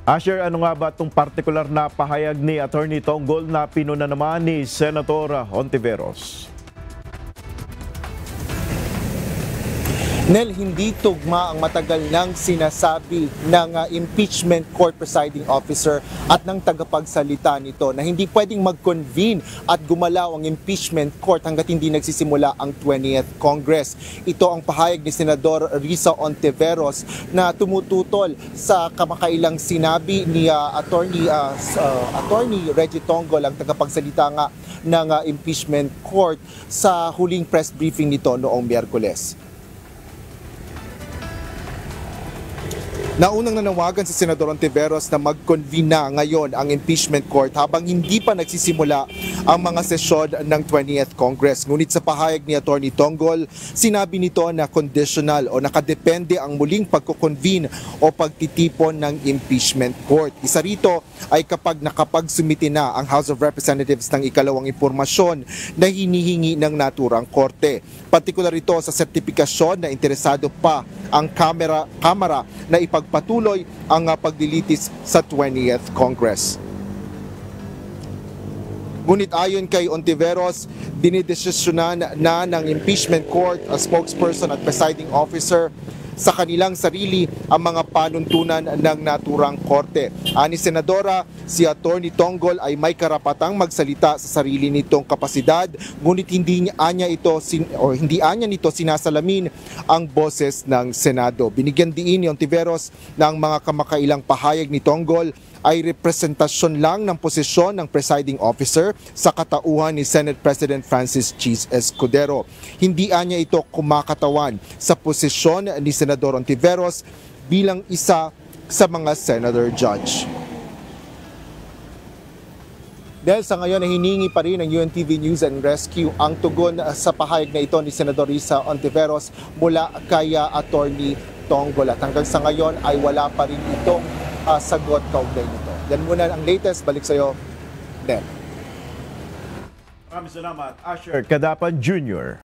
Asher, ano nga ba itong partikular na pahayag ni Attorney Tonggol na pinuna naman ni Senator Hontiveros? Nel, hindi tugma ang matagal nang sinasabi ng impeachment court presiding officer at ng tagapagsalita nito na hindi pwedeng mag-convene at gumalaw ang impeachment court hanggat hindi nagsisimula ang 20th Congress. Ito ang pahayag ni Senador Risa Hontiveros na tumututol sa kamakailang sinabi ni Attorney Reggie Tonggol, ang tagapagsalita nga ng impeachment court sa huling press briefing nito noong Miyerkules. Naunang nanawagan si Senador Hontiveros na mag-convene na ngayon ang impeachment court habang hindi pa nagsisimula ang mga sesyon ng 20th Congress. Ngunit sa pahayag ni Attorney Tonggol, sinabi nito na conditional o nakadepende ang muling pagko-convene o pagtitipon ng impeachment court. Isa rito ay kapag nakapagsumiti na ang House of Representatives ng ikalawang impormasyon na hinihingi ng naturang korte. Partikular ito sa sertipikasyon na interesado pa ang Kamara na ipagpatuloy ang paglilitis sa 20th Congress. Ngunit ayon kay Hontiveros, dinidesisyonan na ng impeachment court, spokesperson at presiding officer sa kanilang sarili ang mga panuntunan ng naturang korte. Ani Senadora, si Attorney Tonggol ay may karapatang magsalita sa sarili nitong kapasidad, ngunit hindi anya nito sinasalamin ang boses ng Senado. Binigyan diin ni Hontiveros na ang mga kamakailang pahayag ni Tonggol ay representasyon lang ng posisyon ng presiding officer sa katauhan ni Senate President Francis Cheese Escudero. Hindi anya ito kumakatawan sa posisyon ni Senador Hontiveros bilang isa sa mga senator judge. Dahil sa ngayon ay hiningi pa rin ng UNTV News and Rescue ang tugon sa pahayag na ito ni Senador Risa Hontiveros mula kay Attorney Tonggol. At hanggang sa ngayon ay wala pa rin itong sagot kaugnay nito. Yan muna ang latest. Balik sa iyo, Nel. Maraming salamat, Asher Cadapan Jr.